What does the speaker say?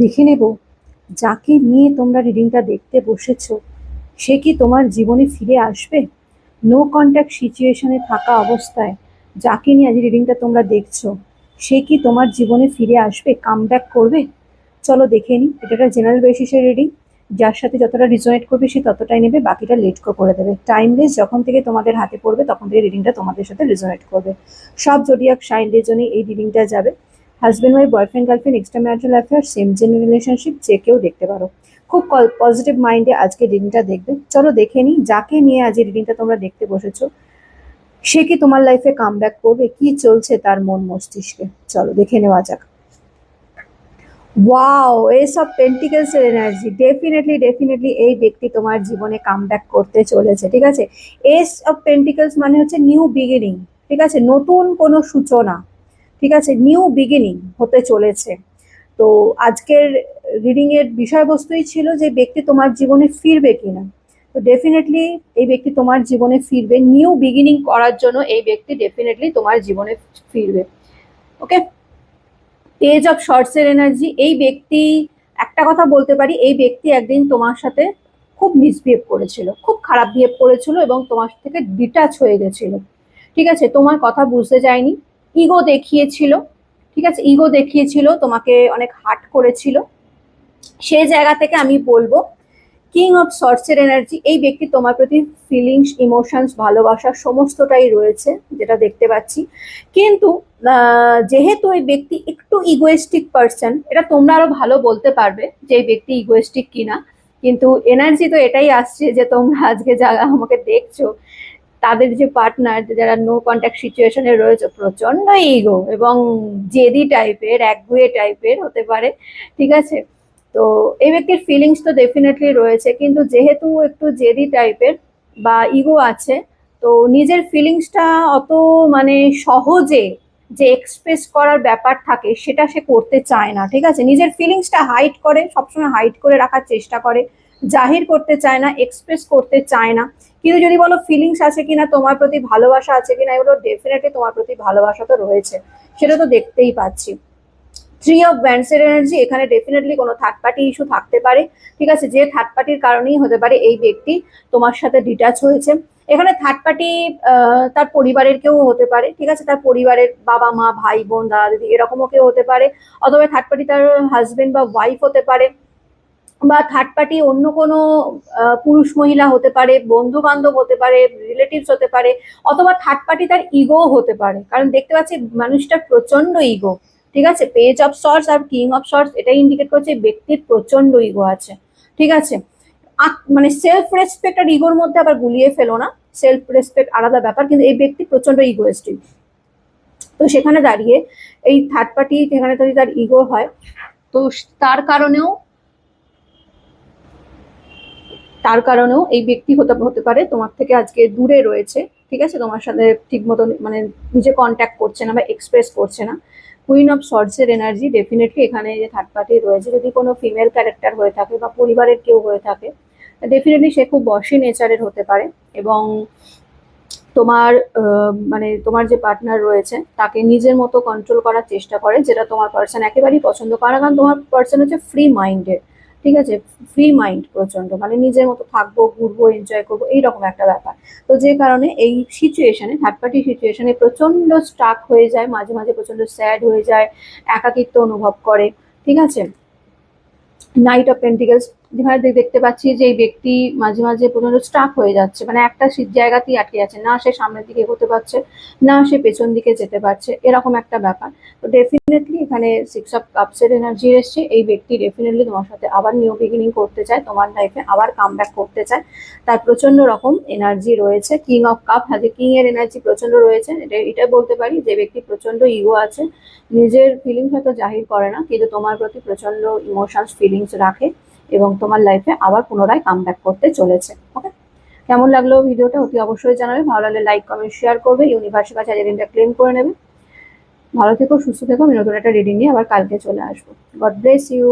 দেখে নেব যাকে নিয়ে তোমরা রিডিংটা দেখতে বসেছো সে কি তোমার জীবনে ফিরে আসবে। নো কন্ট্যাক্ট সিচুয়েশনে থাকা অবস্থায় যাকে নিয়ে আজ রিডিংটা তোমরা দেখছো সে কি তোমার জীবনে ফিরে আসবে, কামব্যাক করবে। চলো দেখে নিই। এটা একটা জেনারেল বেসিসের রিডিং, যার সাথে যতটা রিজোনেট করবে সে ততটাই নেবে, বাকিটা লেট করে দেবে। টাইমলেস যখন থেকে তোমাদের হাতে পড়বে তখন থেকে রিডিংটা তোমাদের সাথে রিজোনেট করবে। সব জোডিয়াক সাইনদের জন্য এই রিডিংটা যাবে। Husband wife, boyfriend girlfriend, extra marital affair, same gender relationship, যে কেউ দেখতে পারো। খুব পজিটিভ মাইন্ডে আজকে রিডিংটা দেখবে। চলো দেখে নিই যাকে নিয়ে আজ রিডিংটা তোমরা দেখতে বসেছো সে কি তোমার লাইফে কামব্যাক করবে, কি চলছে তার মন মস্তিষ্কে। চলো দেখে নেওয়া যাক। ওয়াও, এস অফ পেন্টিকলস এর এনার্জি। ডেফিনেটলি ডেফিনেটলি এই ব্যক্তি তোমার জীবনে কামব্যাক করতে চলেছে। ঠিক আছে, এস অফ পেন্টিকলস মানে হচ্ছে নিউ বিগিনিং। ঠিক আছে, নতুন কোনো সূচনা। ঠিক আছে, নিউ বিগিনিং হতে চলেছে। তো আজকের রিডিং এর বিষয়বস্তুই ছিল যে ব্যক্তি তোমার জীবনে ফিরবে কিনা। তো ডেফিনেটলি এই ব্যক্তি তোমার জীবনে ফিরবে, নিউ বিগিনিং করার জন্য এই ব্যক্তি ডেফিনেটলি তোমার জীবনে ফিরবে। ওকে, পেজ অফ শর্টস এর এনার্জি। এই ব্যক্তি, একটা কথা বলতে পারি, এই ব্যক্তি একদিন তোমার সাথে খুব মিসবিহেভ করেছিল, খুব খারাপ বিহেভ করেছিল এবং তোমার থেকে ডিটাচ হয়ে গেছিল। ঠিক আছে, তোমার কথা বুঝতে চায়নি, ইগো দেখিয়েছিল। ঠিক আছে, ইগো দেখিয়েছিল, তোমাকে অনেক হার্ট করেছিল। সেই জায়গা থেকে আমি বলবো কিং অফ শর্টস এর এনার্জি। এই ব্যক্তি তোমার প্রতি ফিলিংস, ইমোশনস, ভালোবাসা সমস্তটাই রয়েছে যেটা দেখতে পাচ্ছি। কিন্তু যেহেতু এই ব্যক্তি একটু ইগোয়েস্টিক পার্সন, এটা তোমরা আরো ভালো বলতে পারবে যে এই ব্যক্তি ইগোয়েস্টিক কিনা, কিন্তু এনার্জি তো এটাই আসছে যে তোমরা আজকে যারা আমাকে দেখছো তাদের যে পার্টনার, যারা নো কন্ট্যাক্ট সিচুয়েশনে রয়েছে, প্রচন্ড ইগো এবং জেদি টাইপের, একগুয়ে টাইপের হতে পারে। ঠিক আছে, তো এই ব্যক্তির ফিলিংস তো ডেফিনেটলি রয়েছে, কিন্তু যেহেতু একটু জেদি টাইপের বা ইগো আছে, তো নিজের ফিলিংসটা অত মানে সহজে যে এক্সপ্রেস করার ব্যাপার থাকে সেটা সে করতে চায় না। ঠিক আছে, নিজের ফিলিংসটা হাইড করে, সবসময় হাইড করে রাখার চেষ্টা করে, জাহির করতে চায় না, এক্সপ্রেস করতে চায় না। কিন্তু যদি বলো ফিলিংস আছে কিনা, তোমার প্রতি ভালোবাসা আছে কিনা, এগুলো ডেফিনেটলি তোমার প্রতি ভালোবাসা তো রয়েছে, সেটা তো দেখতেই পাচ্ছি। থ্রি অফ ব্যান্ডস এর এনার্জি। এখানে ডেফিনেটলি কোনো থার্ড পার্টি ইস্যু থাকতে পারে। ঠিক আছে, যে থার্ড পার্টির কারণেই হতে পারে এই ব্যক্তি তোমার সাথে ডিটাচ হয়েছে। এখানে থার্ড পার্টি তার পরিবারের কেউ হতে পারে। ঠিক আছে, তার পরিবারের বাবা মা, ভাই বোন, দাদা দিদি, এরকমও কেউ হতে পারে। অথবা থার্ড পার্টি তার হাজবেন্ড বা ওয়াইফ হতে পারে, বা থার্ড পার্টি অন্য কোনো পুরুষ মহিলা হতে পারে, বন্ধু বান্ধব হতে পারে, রিলেটিভস হতে পারে, অথবা থার্ড পার্টি তার ইগো হতে পারে, কারণ দেখতে পাচ্ছি মানুষটার প্রচন্ড ইগো। ঠিক আছে, পেজ অফ শর্টস আর কিং অফ শর্টস এটাই ইন্ডিকেট করছে ব্যক্তির প্রচন্ড ইগো আছে। ঠিক আছে, মানে সেলফ রেসপেক্ট আর ইগোর মধ্যে আবার গুলিয়ে ফেলো না, সেলফ রেসপেক্ট আলাদা ব্যাপার, কিন্তু এই ব্যক্তি প্রচন্ড ইগোয়েস্টিক। তো সেখানে দাঁড়িয়ে এই থার্ড পার্টি যেখানে যদি তার ইগো হয়, তো তার কারণেও এই ব্যক্তি হতে পারে তোমার থেকে আজকে দূরে রয়েছে। ঠিক আছে, তোমার সাথে ঠিক মতো মানে নিজে কন্ট্যাক্ট করছে না বা এক্সপ্রেস করছে না। কুইন অফ শর্টস এর এনার্জি। ডেফিনেটলি এখানে যে থার্ড পার্টি রয়েছে, যদি কোনো ফিমেল ক্যারেক্টার হয়ে থাকে বা পরিবারের কেউ হয়ে থাকে, ডেফিনেটলি সে খুব বশি নেচারের হতে পারে এবং তোমার মানে তোমার যে পার্টনার রয়েছে তাকে নিজের মতো কন্ট্রোল করার চেষ্টা করে, যেটা তোমার পার্সন একেবারেই পছন্দ করে না, কারণ তোমার পার্সন হচ্ছে ফ্রি মাইন্ডেড। ঠিক আছে, ফ্রি মাইন্ড প্রচন্ড, মানে নিজের মতো থাকবো, ঘুরবো, এনজয় করবো, এইরকম একটা ব্যাপার। তো যে কারণে এই সিচুয়েশনে, থার্ড পার্টি সিচুয়েশনে প্রচন্ড স্টাক হয়ে যায়, মাঝে মাঝে প্রচন্ড স্যাড হয়ে যায়, একাকিত্ব অনুভব করে। ঠিক আছে, নাইট অফ পেন্টিকলস। যেখানে দেখতে পাচ্ছি যে এই ব্যক্তি মাঝে মাঝে প্রচন্ড স্টাক হয়ে যাচ্ছে, মানে একটা জায়গাতেই আটকে যাচ্ছে, না সে সামনের দিকে এগোতে পারছে, না সে পেছন দিকে যেতে পারছে, এরকম একটা ব্যাপার। তো ডেফিনেটলি এখানে সিক্স অফ কাপস এর এনার্জি এসছে। এই ব্যক্তি ডেফিনেটলি তোমার সাথে আবার নিউ বিগিনিং করতে চায়, তোমার লাইফে আবার কাম ব্যাক করতে চায়, তার প্রচন্ড রকম এনার্জি রয়েছে। কিং অফ কাপ, হাতে কিং এর এনার্জি প্রচন্ড রয়েছে। এটা বলতে পারি যে ব্যক্তি প্রচন্ড ইগো আছে, নিজের ফিলিংস হয়তো জাহির করে না, কিন্তু তোমার প্রতি প্রচন্ড ইমোশনস, ফিলিংস রাখে এবং তোমার লাইফে আবার পুনরায় কাম ব্যাক করতে চলেছে। ওকে, কেমন লাগলো ভিডিওটা অতি অবশ্যই জানাবে। ভালো লাগলে লাইক, কমেন্ট, শেয়ার করবে। ইউনিভার্সের কাছে রিডিংটা ক্লেম করে নেবে। ভালো থেকো, সুস্থ থেকো। আমি নতুন একটা রিডিং নিয়ে আবার কালকে চলে আসবো। God bless you.